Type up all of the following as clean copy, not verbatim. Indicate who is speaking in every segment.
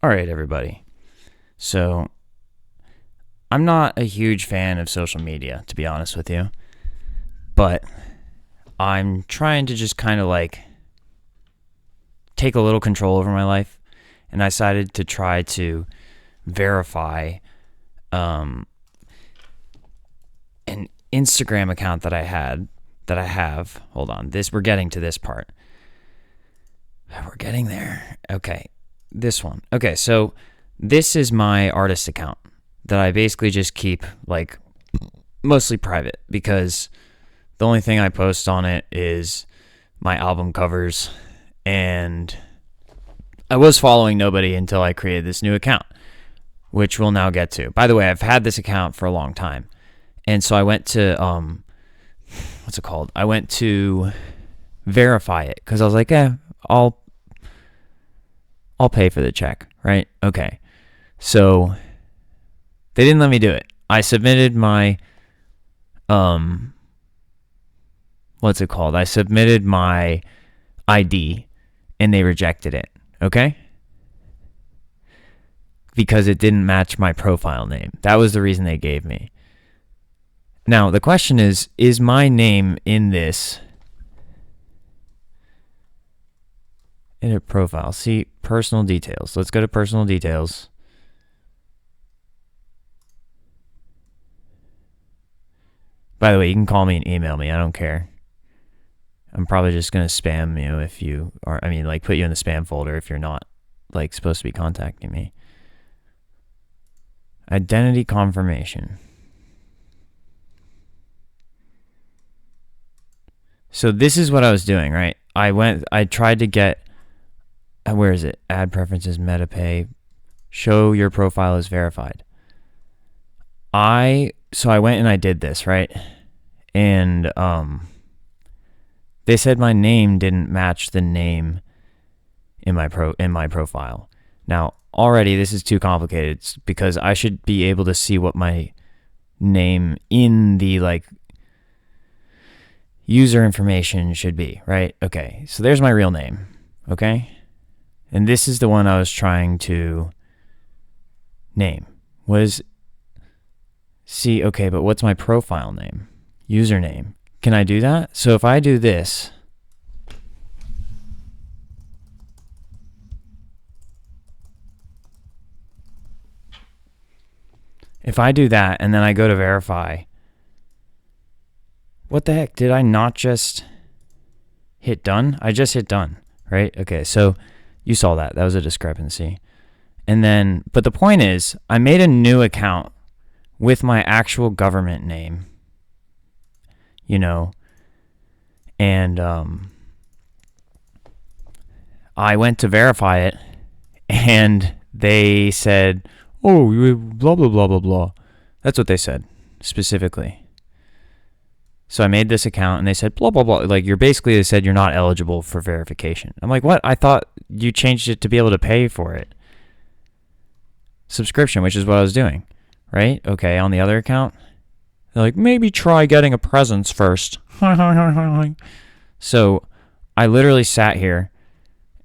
Speaker 1: All right, everybody. So, I'm not a huge fan of social media, to be honest with you, but I'm trying to just kind of like take a little control over my life, and I decided to try to verify an Instagram account that I have. Hold on, we're getting to this part. We're getting there. Okay, this one. Okay, so this is my artist account that I basically just keep like mostly private because the only thing I post on it is my album covers, and I was following nobody until I created this new account, which we'll now get to. By the way, I've had this account for a long time, and so I went to what's it called? I went to verify it because I was like, I'll pay for the check, right? Okay. So they didn't let me do it. I submitted my what's it called? I submitted my ID and they rejected it, okay? Because it didn't match my profile name. That was the reason they gave me. Now, the question is my name in this edit profile? See, personal details. Let's go to personal details. By the way, you can call me and email me. I don't care. I'm probably just going to spam you if you are, like put you in the spam folder if you're not like supposed to be contacting me. Identity confirmation. So this is what I was doing, right? I tried to get, where is it? Add preferences, MetaPay, show your profile is verified. So I went and I did this, right? And they said my name didn't match the name in my profile. Now, already this is too complicated because I should be able to see what my name in the like user information should be, right? Okay, so there's my real name, okay? And this is the one I was trying to name. Okay, but what's my profile name? Username. Can I do that? So if I do this, if I do that and then I go to verify, what the heck? Did I not just hit done? I just hit done, right? Okay, so you saw that. That was a discrepancy. And then, but the point is, I made a new account with my actual government name, and I went to verify it, and they said, oh, you blah, blah, blah, blah, blah. That's what they said, specifically. So I made this account, and they said, blah, blah, blah. Like, they said you're not eligible for verification. I'm like, what? I thought you changed it to be able to pay for it. Subscription, which is what I was doing, right? Okay, on the other account, they're like, maybe try getting a presence first. So I literally sat here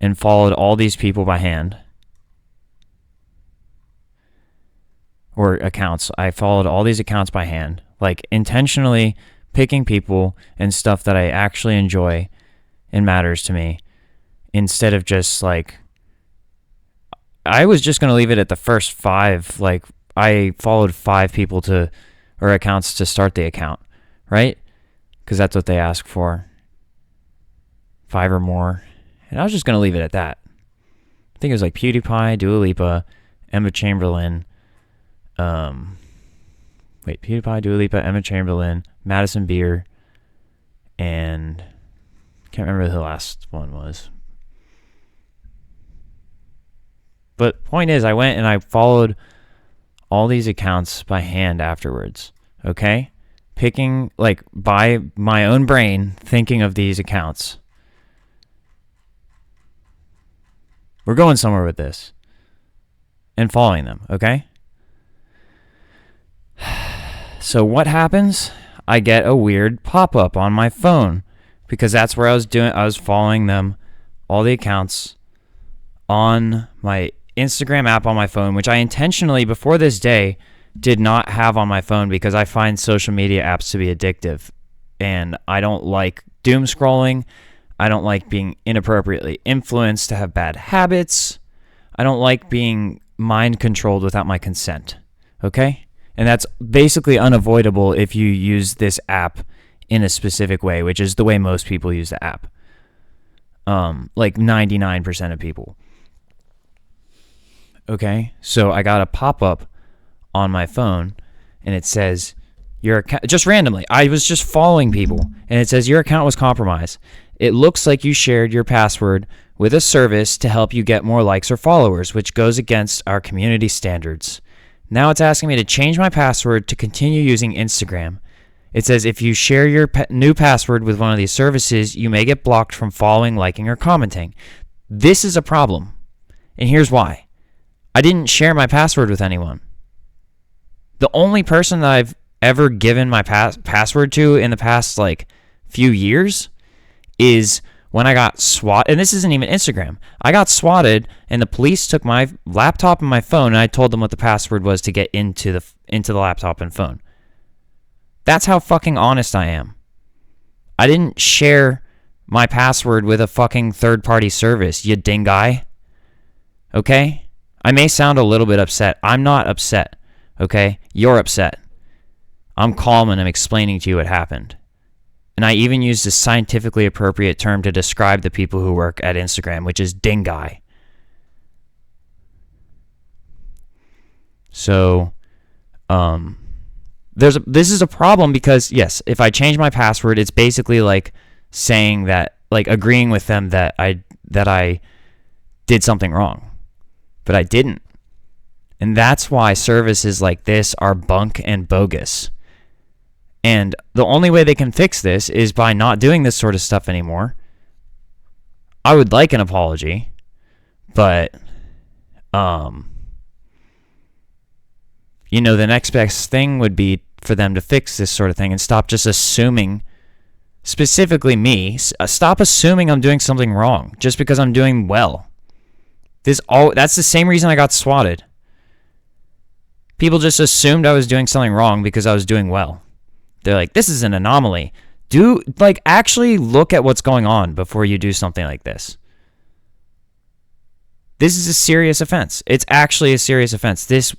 Speaker 1: and followed all these people by hand. Or accounts. I followed all these accounts by hand, like intentionally picking people and stuff that I actually enjoy and matters to me, instead of just like, I was just going to leave it at the first 5. Like, I followed 5 people or accounts to start the account, right? Because that's what they ask for. 5 or more. And I was just going to leave it at that. I think it was like PewDiePie, Dua Lipa, Emma Chamberlain. PewDiePie, Dua Lipa, Emma Chamberlain, Madison Beer, and can't remember who the last one was. But point is, I went and I followed all these accounts by hand afterwards, okay? Picking, like, by my own brain, thinking of these accounts. We're going somewhere with this. And following them, okay? So what happens? I get a weird pop-up on my phone because that's where I was following them, all the accounts on my Instagram app on my phone, which I intentionally, before this day, did not have on my phone because I find social media apps to be addictive. And I don't like doom scrolling. I don't like being inappropriately influenced to have bad habits. I don't like being mind controlled without my consent. Okay? And that's basically unavoidable if you use this app in a specific way, which is the way most people use the app. Like 99% of people. Okay? So I got a pop-up on my phone, and it says, your account, just randomly, I was just following people, and it says, your account was compromised. It looks like you shared your password with a service to help you get more likes or followers, which goes against our community standards. Now it's asking me to change my password to continue using Instagram. It says if you share your new password with one of these services, you may get blocked from following, liking, or commenting. This is a problem, and here's why. I didn't share my password with anyone. The only person that I've ever given my password to in the past few years is when I got swatted, and this isn't even Instagram. I got swatted, and the police took my laptop and my phone, and I told them what the password was to get into the laptop and phone. That's how fucking honest I am. I didn't share my password with a fucking third-party service, you dingai. Okay? I may sound a little bit upset. I'm not upset. Okay? You're upset. I'm calm and I'm explaining to you what happened. And I even used a scientifically appropriate term to describe the people who work at Instagram, which is dingai. So, this is a problem because, yes, if I change my password, it's basically like saying that, like agreeing with them that I did something wrong. But I didn't. And that's why services like this are bunk and bogus. And the only way they can fix this is by not doing this sort of stuff anymore. I would like an apology, but, the next best thing would be for them to fix this sort of thing and stop just assuming, specifically me, stop assuming I'm doing something wrong just because I'm doing well. That's the same reason I got swatted. People just assumed I was doing something wrong because I was doing well. They're like, this is an anomaly. Actually look at what's going on before you do something like this. This is a serious offense. It's actually a serious offense. This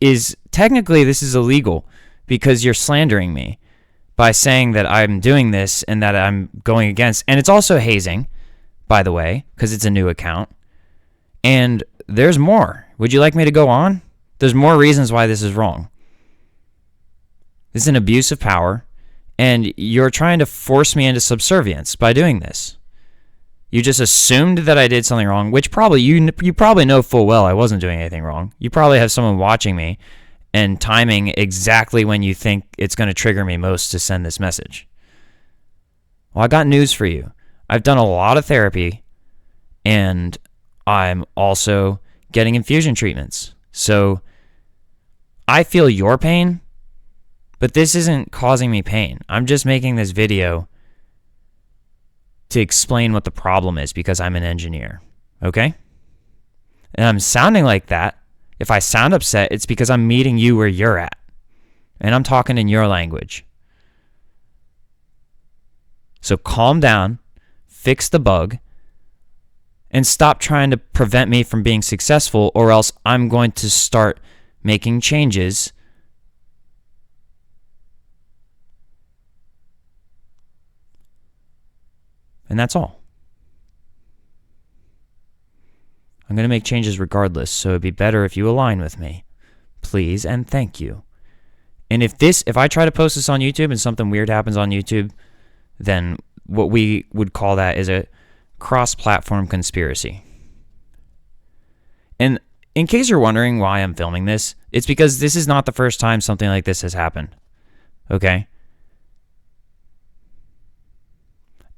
Speaker 1: is illegal because you're slandering me by saying that I'm doing this and that I'm going against. And it's also hazing, by the way, because it's a new account. And there's more. Would you like me to go on? There's more reasons why this is wrong. This is an abuse of power, and you're trying to force me into subservience by doing this. You just assumed that I did something wrong, which probably you probably know full well I wasn't doing anything wrong. You probably have someone watching me and timing exactly when you think it's going to trigger me most to send this message. Well, I got news for you. I've done a lot of therapy, and I'm also getting infusion treatments. So I feel your pain, but this isn't causing me pain. I'm just making this video to explain what the problem is because I'm an engineer, okay? And I'm sounding like that. If I sound upset, it's because I'm meeting you where you're at. And I'm talking in your language. So calm down, fix the bug, and stop trying to prevent me from being successful, or else I'm going to start making changes and that's all. I'm going to make changes regardless, so it'd be better if you align with me. Please and thank you. And if I try to post this on YouTube and something weird happens on YouTube, then what we would call that is a cross-platform conspiracy. And in case you're wondering why I'm filming this, it's because this is not the first time something like this has happened. Okay?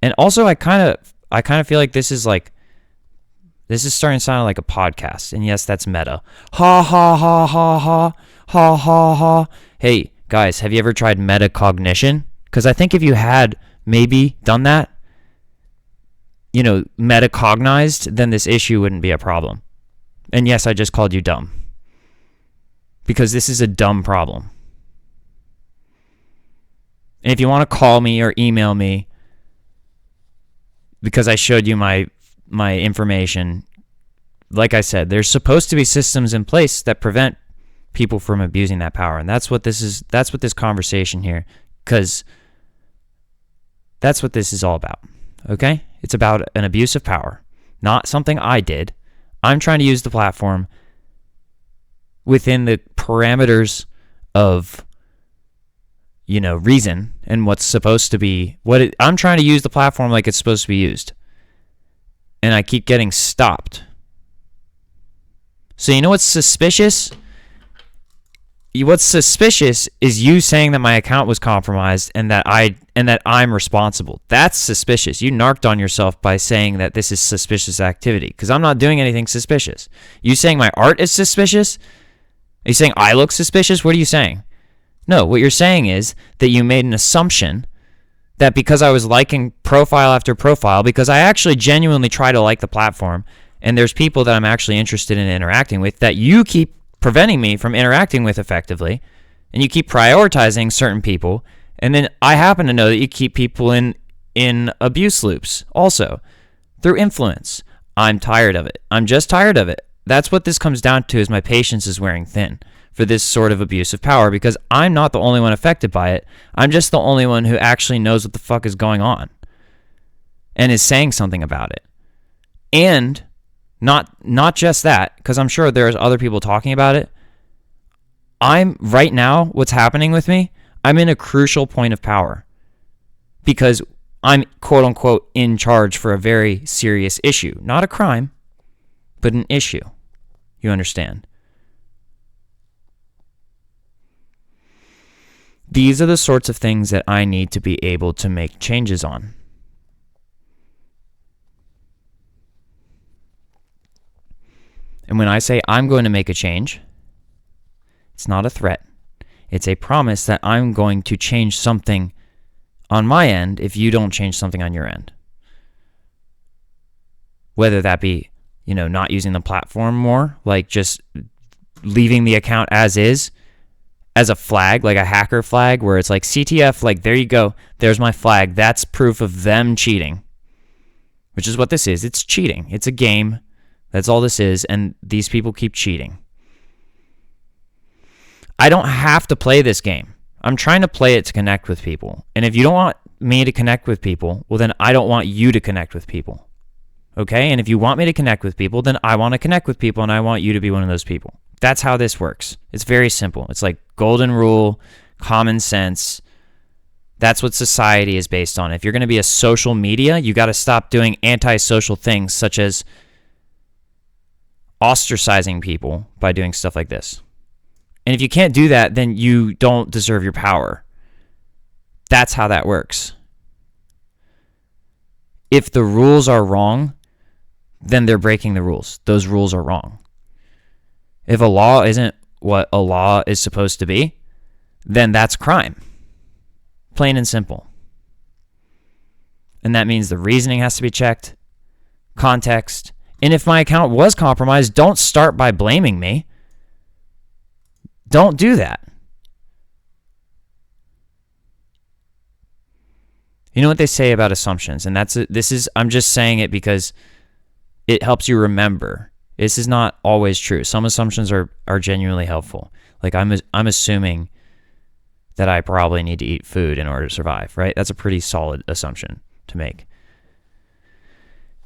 Speaker 1: And also, I kind of feel like this is starting to sound like a podcast. And yes, that's meta. Ha ha ha ha ha ha ha ha. Hey guys, have you ever tried metacognition? Because I think if you had maybe done that, metacognized, then this issue wouldn't be a problem. And yes, I just called you dumb. Because this is a dumb problem. And if you want to call me or email me because I showed you my information, like I said, there's supposed to be systems in place that prevent people from abusing that power. And that's what this is. That's what this conversation here, because that's what this is all about. Okay? It's about an abuse of power, not something I did. I'm trying to use the platform within the parameters of, reason and what's supposed to be I'm trying to use the platform like it's supposed to be used. And I keep getting stopped. So you know what's suspicious? What's suspicious is you saying that my account was compromised and that I'm responsible. That's suspicious. You narked on yourself by saying that this is suspicious activity, because I'm not doing anything suspicious. You saying my art is suspicious? Are you saying I look suspicious? What are you saying? No, what you're saying is that you made an assumption that because I was liking profile after profile, because I actually genuinely try to like the platform, and there's people that I'm actually interested in interacting with that you keep preventing me from interacting with effectively, and you keep prioritizing certain people, and then I happen to know that you keep people in abuse loops also through influence. I'm tired of it. I'm just tired of it. That's what this comes down to, is my patience is wearing thin for this sort of abuse of power, because I'm not the only one affected by it. I'm just the only one who actually knows what the fuck is going on and is saying something about it. And not just that, because I'm sure there's other people talking about it. Right now, what's happening with me, I'm in a crucial point of power because I'm quote unquote in charge for a very serious issue. Not a crime, but an issue. You understand? These are the sorts of things that I need to be able to make changes on. And when I say I'm going to make a change, it's not a threat. It's a promise that I'm going to change something on my end if you don't change something on your end. Whether that be, not using the platform more, like just leaving the account as is, as a flag, like a hacker flag, where it's like CTF, like there you go, there's my flag. That's proof of them cheating, which is what this is. It's cheating. It's a game. That's all this is, and these people keep cheating. I don't have to play this game. I'm trying to play it to connect with people. And if you don't want me to connect with people, well, then I don't want you to connect with people. Okay? And if you want me to connect with people, then I want to connect with people, and I want you to be one of those people. That's how this works. It's very simple. It's like golden rule, common sense. That's what society is based on. If you're going to be a social media, you got to stop doing antisocial things such as ostracizing people by doing stuff like this. And if you can't do that, then you don't deserve your power. That's how that works. If the rules are wrong, then they're breaking the rules. Those rules are wrong. If a law isn't what a law is supposed to be, then that's crime. Plain and simple. And that means the reasoning has to be checked, context. And if my account was compromised, don't start by blaming me. Don't do that. You know what they say about assumptions, and I'm just saying it because it helps you remember. This is not always true. Some assumptions are genuinely helpful. Like I'm assuming that I probably need to eat food in order to survive, right? That's a pretty solid assumption to make.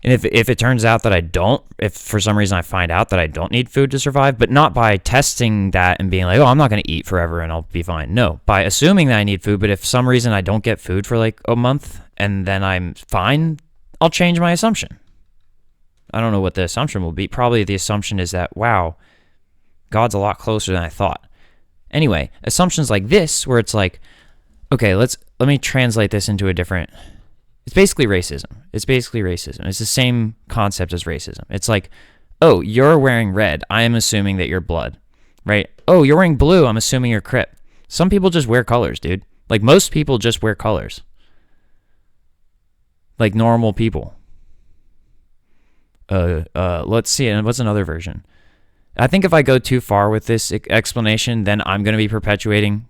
Speaker 1: And if it turns out that I don't, if for some reason I find out that I don't need food to survive, but not by testing that and being like, oh, I'm not going to eat forever and I'll be fine. No, by assuming that I need food, but if for some reason I don't get food for like a month and then I'm fine, I'll change my assumption. I don't know what the assumption will be. Probably the assumption is that, wow, God's a lot closer than I thought. Anyway, assumptions like this, where it's like, okay, let me translate this into a different... It's basically racism. It's the same concept as racism. It's like, oh, you're wearing red. I am assuming that you're blood, right? Oh, you're wearing blue. I'm assuming you're Crip. Some people just wear colors, dude. Like most people just wear colors. Like normal people. Let's see. What's another version? I think if I go too far with this explanation, then I'm going to be perpetuating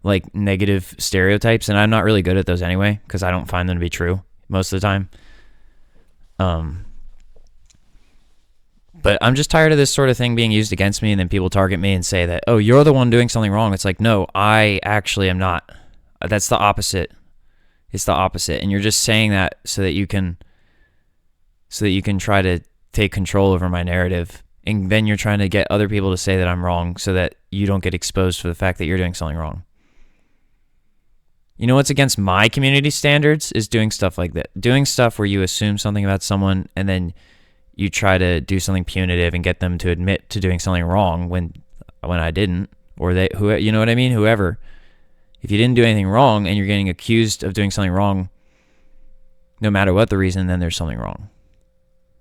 Speaker 1: like negative stereotypes, and I'm not really good at those anyway because I don't find them to be true most of the time. But I'm just tired of this sort of thing being used against me, and then people target me and say that, oh, you're the one doing something wrong. It's like, no, I actually am not. That's the opposite. It's the opposite, and you're just saying that so that you can try to take control over my narrative, and then you're trying to get other people to say that I'm wrong so that you don't get exposed for the fact that you're doing something wrong. You know what's against my community standards is doing stuff like that. Doing stuff where you assume something about someone and then you try to do something punitive and get them to admit to doing something wrong when I didn't, or you know what I mean? Whoever. If you didn't do anything wrong and you're getting accused of doing something wrong, no matter what the reason, then there's something wrong.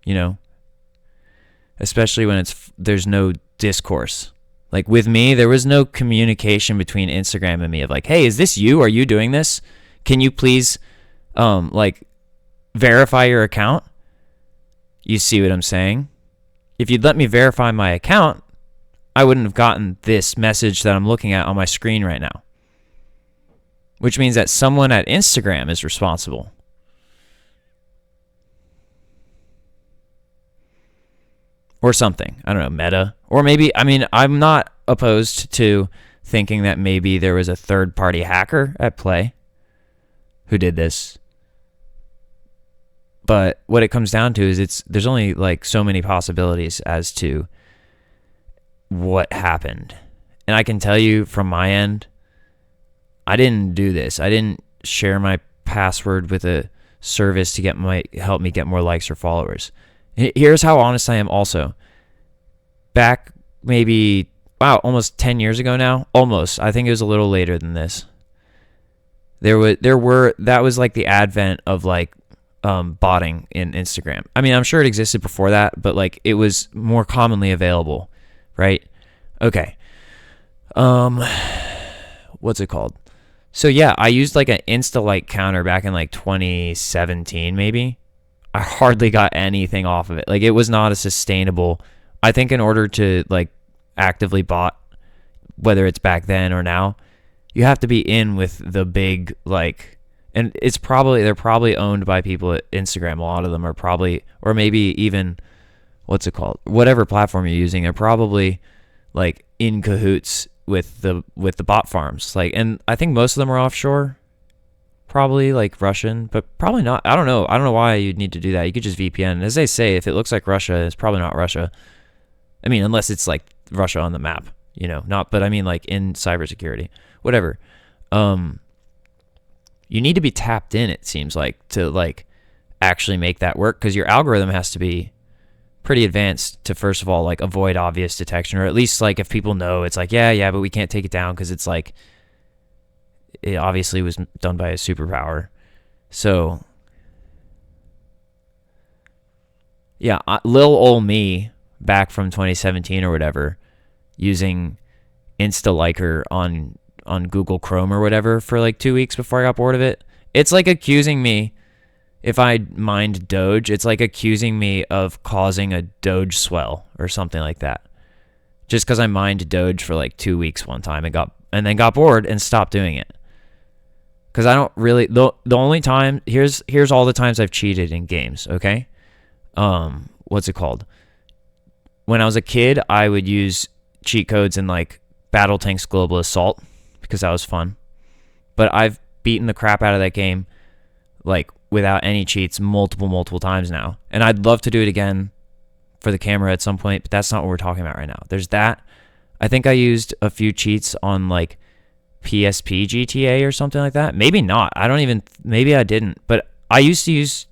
Speaker 1: You know? Especially when there's no discourse. Like with me, there was no communication between Instagram and me of like, hey, is this you? Are you doing this? Can you please like verify your account? You see what I'm saying? If you'd let me verify my account, I wouldn't have gotten this message that I'm looking at on my screen right now. Which means that someone at Instagram is responsible. Or something. I don't know, Meta. Or maybe, I mean, I'm not opposed to thinking that maybe there was a third-party hacker at play who did this. But what it comes down to is there's only like so many possibilities as to what happened. And I can tell you from my end, I didn't do this. I didn't share my password with a service to help me get more likes or followers. Here's how honest I am also. Back maybe, almost 10 years ago now. Almost. I think it was a little later than this. That was like the advent of like botting in Instagram. I mean, I'm sure it existed before that, but like it was more commonly available, right? Okay. What's it called? So yeah, I used like an Insta-like counter back in like 2017 maybe. I hardly got anything off of it. Like it was not a sustainable. I think in order to like actively bot, whether it's back then or now, you have to be in with the big like, and they're probably owned by people at Instagram. A lot of them are probably, or maybe even, what's it called? Whatever platform you're using, they're probably like in cahoots with the bot farms. Like, and I think most of them are offshore. Probably like Russian, but probably not. I don't know. I don't know why you'd need to do that. You could just VPN. As they say, if it looks like Russia, it's probably not Russia. I mean, unless it's like Russia on the map, you know, but I mean like in cybersecurity, whatever. You need to be tapped in, it seems like, to like actually make that work, because your algorithm has to be pretty advanced to, first of all, like avoid obvious detection, or at least like if people know, it's like, yeah, but we can't take it down because it's like, it obviously was done by a superpower. So, yeah, lil ol' me back from 2017 or whatever, using Insta-Liker on Google Chrome or whatever for like 2 weeks before I got bored of it. It's like accusing me, if I mined Doge, it's like accusing me of causing a Doge swell or something like that. Just because I mined Doge for like 2 weeks one time and then got bored and stopped doing it. Because I don't really, the only time, here's all the times I've cheated in games, okay? What's it called? When I was a kid, I would use cheat codes in like Battletanks Global Assault because that was fun. But I've beaten the crap out of that game like without any cheats multiple times now. And I'd love to do it again for the camera at some point, but that's not what we're talking about right now. There's that. I think I used a few cheats on like PSP GTA or something like that. Maybe not. Maybe I didn't. But I used to use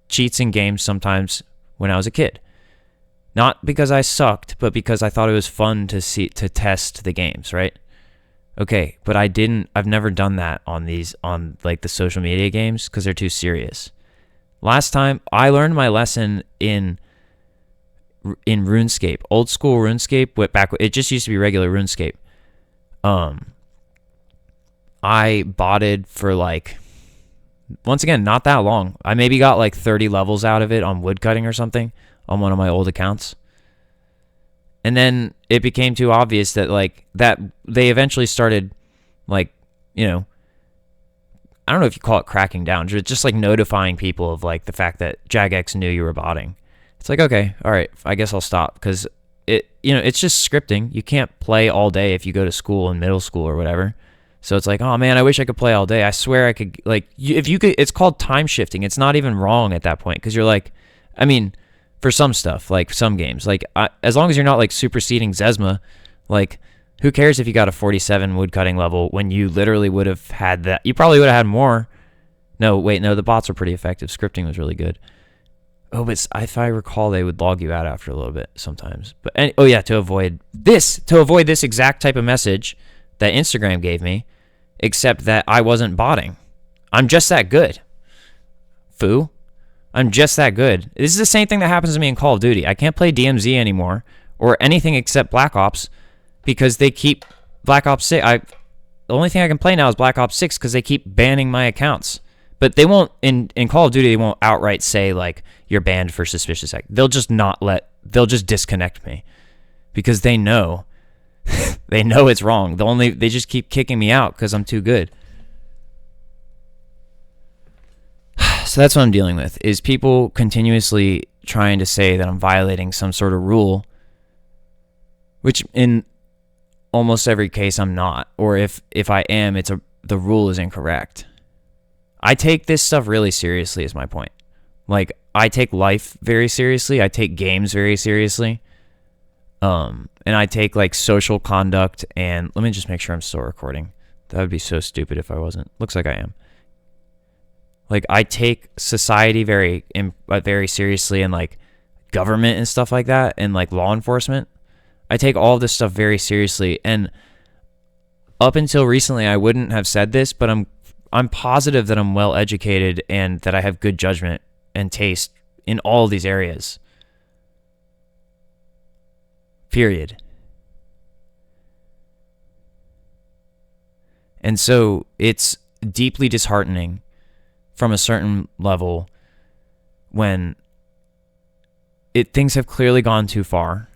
Speaker 1: cheats in games sometimes when I was a kid. Not because I sucked, but because I thought it was fun to test the games, right? Okay, but I've never done that on like the social media games because they're too serious. Last time I learned my lesson in RuneScape, old school RuneScape, it just used to be regular RuneScape. I botted for like, once again, not that long. I maybe got like 30 levels out of it on woodcutting or something on one of my old accounts. And then it became too obvious that like that they eventually started like, you know, I don't know if you call it cracking down, just like notifying people of like the fact that jagex knew you were botting. It's like, okay, all right, I guess I'll stop, because it's just scripting. You can't play all day if you go to school in middle school or whatever. So it's like, oh man, I wish I could play all day. I swear I could, like, if you could, it's called time shifting. It's not even wrong at that point, because you're like, I mean, for some stuff, like some games, like as long as you're not like superseding Zezma, like who cares if you got a 47 woodcutting level when you literally would have had that? You probably would have had more. No, wait, no, the bots were pretty effective. Scripting was really good. Oh, but if I recall, they would log you out after a little bit sometimes. But to avoid this exact type of message that Instagram gave me, except that I wasn't botting. I'm just that good. Foo. I'm just that good. This is the same thing that happens to me in Call of Duty. I can't play DMZ anymore or anything except Black Ops because they keep Black Ops 6. The only thing I can play now is Black Ops 6 because they keep banning my accounts. But they won't, in Call of Duty, they won't outright say, like, you're banned for suspicious act. They'll just they'll just disconnect me because they know. They know it's wrong. They just keep kicking me out because I'm too good. So that's what I'm dealing with, is people continuously trying to say that I'm violating some sort of rule, which in almost every case I'm not. Or if I am, the rule is incorrect. I take this stuff really seriously is my point. Like, I take life very seriously. I take games very seriously. And I take like social conduct, and let me just make sure I'm still recording. That would be so stupid if I wasn't. Looks like I am. Like, I take society very seriously, and like government and stuff like that, and like law enforcement. I take all of this stuff very seriously, and up until recently I wouldn't have said this, but I'm positive that I'm well educated and that I have good judgment and taste in all of these areas. Period. And so it's deeply disheartening from a certain level when things have clearly gone too far,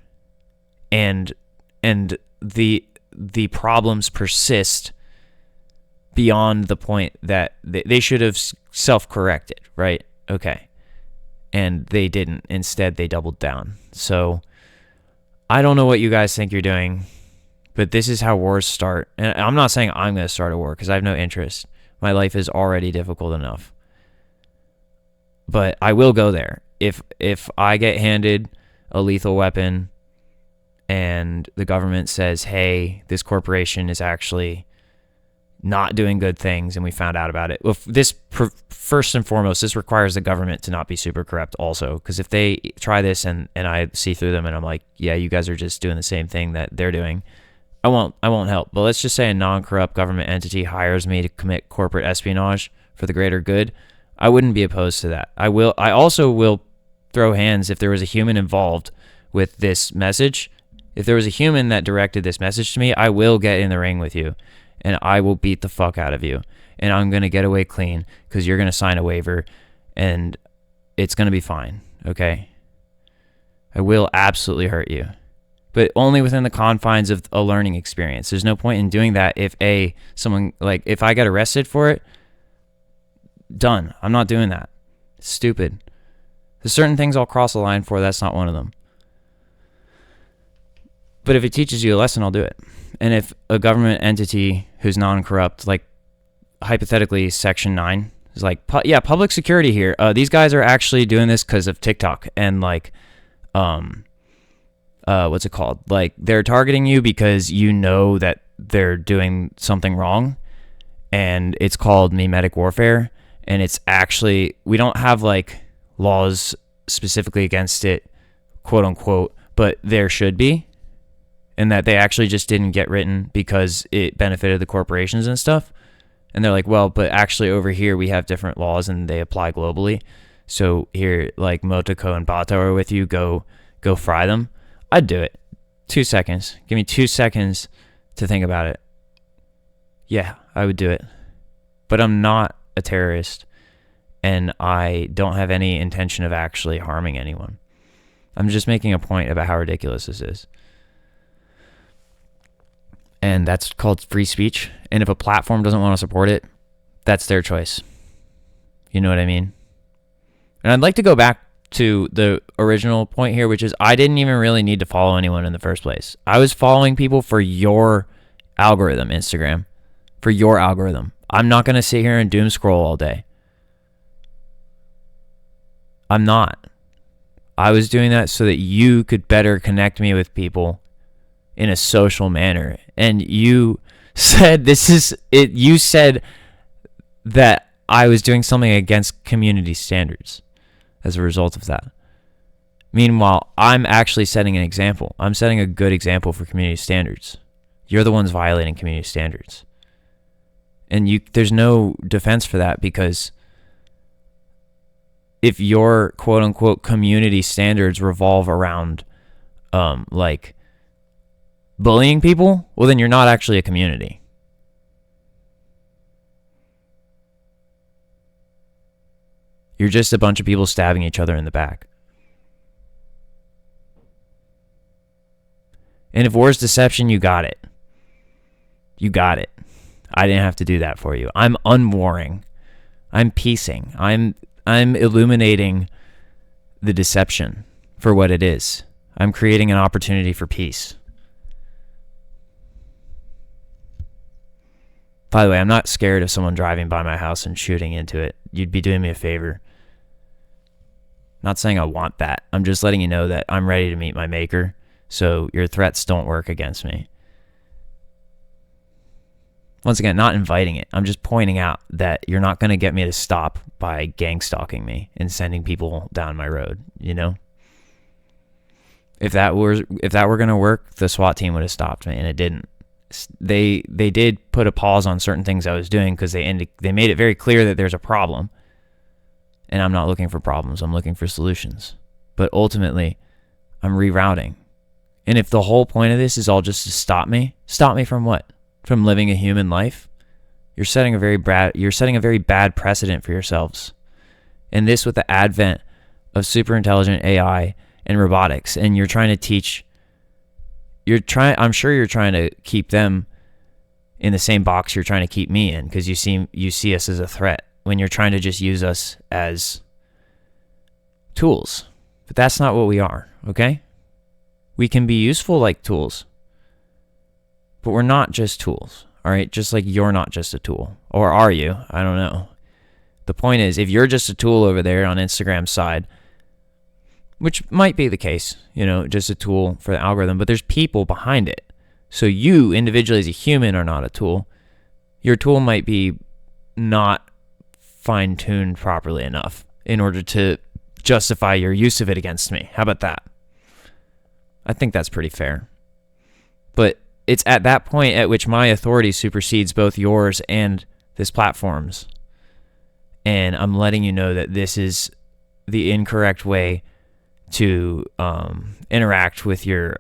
Speaker 1: and the problems persist beyond the point that they should have self-corrected, right? Okay. And they didn't. Instead, they doubled down. So I don't know what you guys think you're doing, but this is how wars start. And I'm not saying I'm going to start a war because I have no interest. My life is already difficult enough. But I will go there. If I get handed a lethal weapon and the government says, hey, this corporation is actually not doing good things and we found out about it. Well, first and foremost, this requires the government to not be super corrupt also, because if they try this and I see through them and I'm like, yeah, you guys are just doing the same thing that they're doing, I won't help. But let's just say a non-corrupt government entity hires me to commit corporate espionage for the greater good. I wouldn't be opposed to that. I also will throw hands if there was a human involved with this message. If there was a human that directed this message to me, I will get in the ring with you. And I will beat the fuck out of you. And I'm going to get away clean because you're going to sign a waiver and it's going to be fine, okay? I will absolutely hurt you. But only within the confines of a learning experience. There's no point in doing that if if I get arrested for it, done. I'm not doing that. It's stupid. There's certain things I'll cross the line for. That's not one of them. But if it teaches you a lesson, I'll do it. And if a government entity who's non-corrupt, like hypothetically Section 9, is like, public security here. These guys are actually doing this because of TikTok and like, what's it called? Like they're targeting you because you know that they're doing something wrong, and it's called mimetic warfare. And it's actually, we don't have like laws specifically against it, quote unquote, but there should be. And that they actually just didn't get written because it benefited the corporations and stuff. And they're like, well, but actually over here we have different laws and they apply globally. So here, like Motoko and Bato are with you, go fry them. I'd do it. 2 seconds. Give me 2 seconds to think about it. Yeah, I would do it. But I'm not a terrorist, and I don't have any intention of actually harming anyone. I'm just making a point about how ridiculous this is. And that's called free speech. And if a platform doesn't want to support it, that's their choice. You know what I mean? And I'd like to go back to the original point here, which is I didn't even really need to follow anyone in the first place. I was following people for your algorithm, Instagram, for your algorithm. I'm not going to sit here and doom scroll all day. I'm not. I was doing that so that you could better connect me with people in a social manner. And you said you said that I was doing something against community standards as a result of that. Meanwhile, I'm actually setting an example. I'm setting a good example for community standards. You're the ones violating community standards. And there's no defense for that, because if your quote unquote community standards revolve around like bullying people, well, then you're not actually a community. You're just a bunch of people stabbing each other in the back. And if war's deception, you got it. You got it. I didn't have to do that for you. I'm unwarring. I'm piecing. I'm illuminating the deception for what it is. I'm creating an opportunity for peace. By the way, I'm not scared of someone driving by my house and shooting into it. You'd be doing me a favor. Not saying I want that. I'm just letting you know that I'm ready to meet my maker, so your threats don't work against me. Once again, not inviting it. I'm just pointing out that you're not going to get me to stop by gang stalking me and sending people down my road, you know? If that were going to work, the SWAT team would have stopped me, and it didn't. They did put a pause on certain things I was doing because they made it very clear that there's a problem. And I'm not looking for problems. I'm looking for solutions. But ultimately, I'm rerouting. And if the whole point of this is all just to stop me from what? From living a human life? You're setting a very bad precedent for yourselves. And this with the advent of super intelligent AI and robotics, and you're trying to teach. I'm sure you're trying to keep them in the same box you're trying to keep me in, because you see us as a threat when you're trying to just use us as tools. But that's not what we are, okay? We can be useful like tools, but we're not just tools, all right? Just like you're not just a tool. Or are you? I don't know. The point is, if you're just a tool over there on Instagram's side, which might be the case, you know, just a tool for the algorithm, but there's people behind it. So you individually as a human are not a tool. Your tool might be not fine-tuned properly enough in order to justify your use of it against me. How about that? I think that's pretty fair. But it's at that point at which my authority supersedes both yours and this platform's. And I'm letting you know that this is the incorrect way to interact with your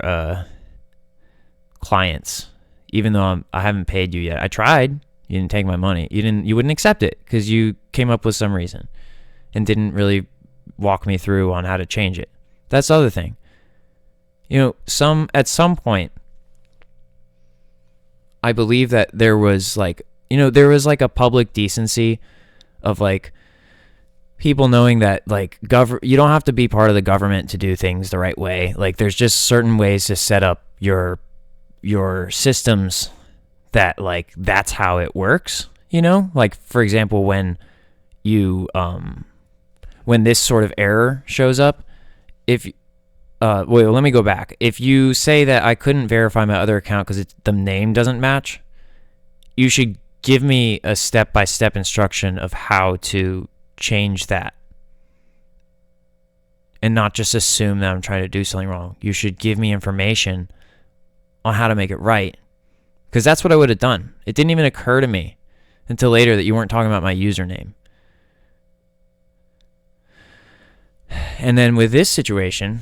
Speaker 1: clients. Even though I haven't paid you yet. I tried. You didn't take my money. You wouldn't accept it because you came up with some reason and didn't really walk me through on how to change it. That's the other thing. You know, at some point, I believe that there was like a public decency of like people knowing that like you don't have to be part of the government to do things the right way. Like there's just certain ways to set up your systems that like that's how it works, you know? Like for example, when this sort of error shows up, let me go back. If you say that I couldn't verify my other account because the name doesn't match, you should give me a step-by-step instruction of how to change that. And not just assume that I'm trying to do something wrong. You should give me information on how to make it right. Because that's what I would have done. It didn't even occur to me until later that you weren't talking about my username. And then with this situation,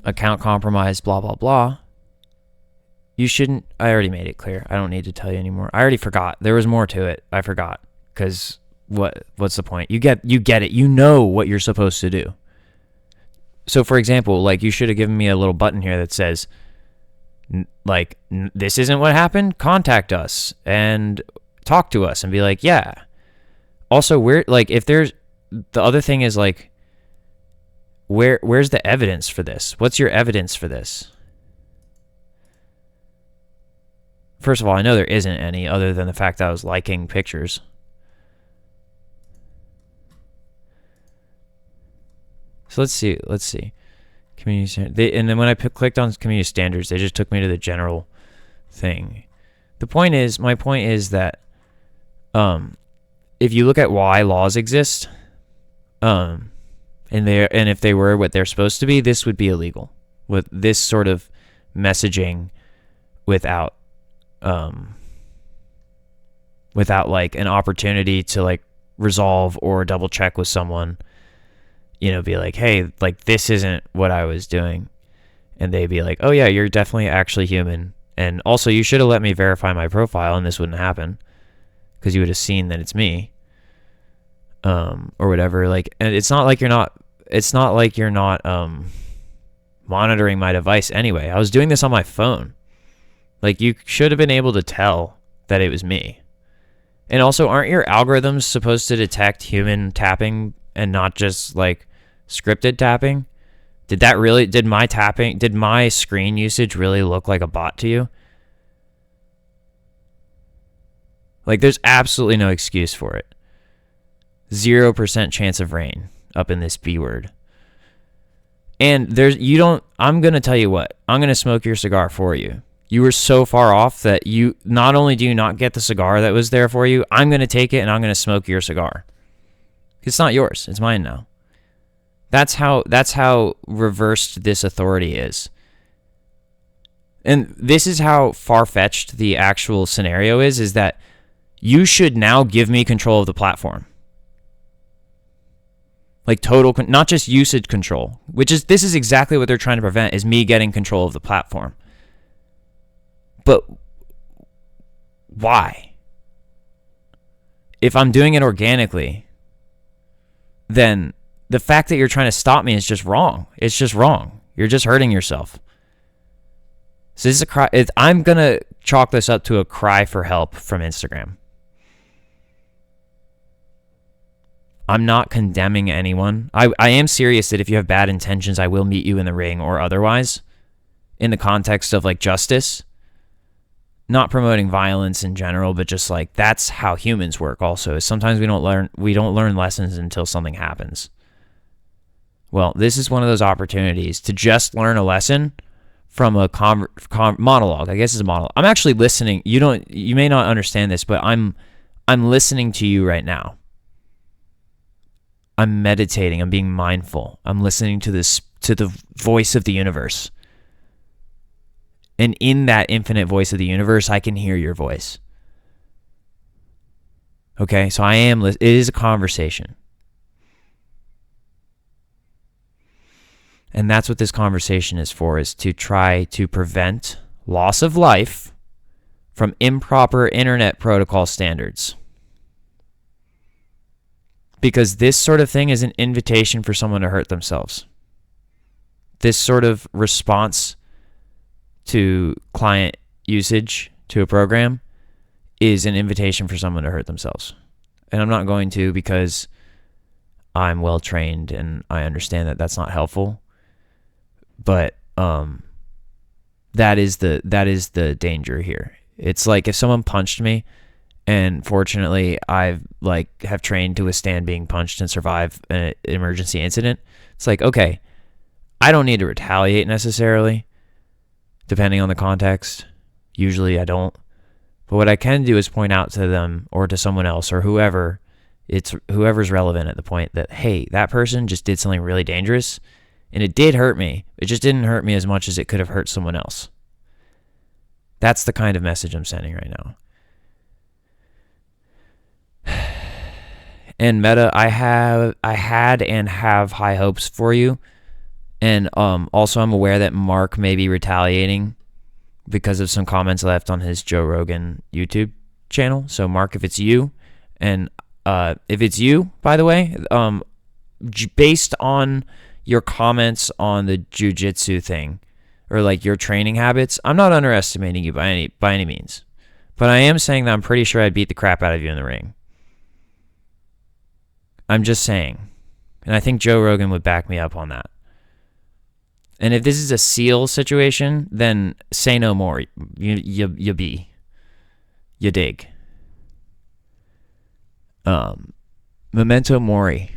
Speaker 1: account compromised, blah, blah, blah, you shouldn't, I already made it clear. I don't need to tell you anymore. I already forgot. There was more to it. I forgot. Because what's the point? You get it. You know what you're supposed to do. So for example, like you should have given me a little button here that says, This isn't what happened. Contact us and talk to us and be like, yeah. Also, if there's, the other thing is like, where's the evidence for this? What's your evidence for this? First of all, I know there isn't any other than the fact that I was liking pictures. So let's see. Community standards. And then when I clicked on community standards, they just took me to the general thing. My point is that if you look at why laws exist, and if they were what they're supposed to be, this would be illegal. With this sort of messaging without like an opportunity to like resolve or double check with someone, be like, hey, like this isn't what I was doing. And they'd be like, oh yeah, you're definitely actually human. And also you should have let me verify my profile and this wouldn't happen because you would have seen that it's me. Or whatever. Like, and it's not like you're not monitoring my device anyway. I was doing this on my phone. Like, you should have been able to tell that it was me. And also, aren't your algorithms supposed to detect human tapping and not just like scripted tapping? Did my screen usage really look like a bot to you? Like, there's absolutely no excuse for it. 0% chance of rain up in this B word. And I'm going to tell you what, I'm going to smoke your cigar for you. You were so far off that you not only do you not get the cigar that was there for you, I'm going to take it and I'm going to smoke your cigar. It's not yours. It's mine now. That's how reversed this authority is. And this is how far-fetched the actual scenario is that you should now give me control of the platform. Like total, not just usage control, this is exactly what they're trying to prevent, is me getting control of the platform. But why? If I'm doing it organically, then the fact that you're trying to stop me is just wrong. It's just wrong. You're just hurting yourself. So this is a cry. I'm going to chalk this up to a cry for help from Instagram. I'm not condemning anyone. I am serious that if you have bad intentions, I will meet you in the ring or otherwise, in the context of like justice. Not promoting violence in general, but just like that's how humans work also. Sometimes we don't learn lessons until something happens. Well, this is one of those opportunities to just learn a lesson from a monologue. I guess it's a monologue. I'm actually listening. You may not understand this, but I'm listening to you right now. I'm meditating. I'm being mindful. I'm listening to the voice of the universe. And in that infinite voice of the universe, I can hear your voice. Okay, so it is a conversation. And that's what this conversation is for, is to try to prevent loss of life from improper internet protocol standards. Because this sort of thing is an invitation for someone to hurt themselves. This sort of response to client usage to a program is an invitation for someone to hurt themselves. And I'm not going to, because I'm well trained and I understand that that's not helpful. But that is the danger here. It's like if someone punched me, and fortunately have trained to withstand being punched and survive an emergency incident. It's like, okay, I don't need to retaliate necessarily, depending on the context. Usually I don't. But what I can do is point out to them or to someone else or whoever's relevant at the point that, hey, that person just did something really dangerous and it did hurt me. It just didn't hurt me as much as it could have hurt someone else. That's the kind of message I'm sending right now. And Meta, I had and have high hopes for you. And also I'm aware that Mark may be retaliating because of some comments left on his Joe Rogan YouTube channel. So Mark, if it's you, and if it's you, by the way, based on your comments on the jiu-jitsu thing, or like your training habits, I'm not underestimating you by any means. But I am saying that I'm pretty sure I'd beat the crap out of you in the ring. I'm just saying. And I think Joe Rogan would back me up on that. And if this is a seal situation, then say no more. You dig. Memento mori.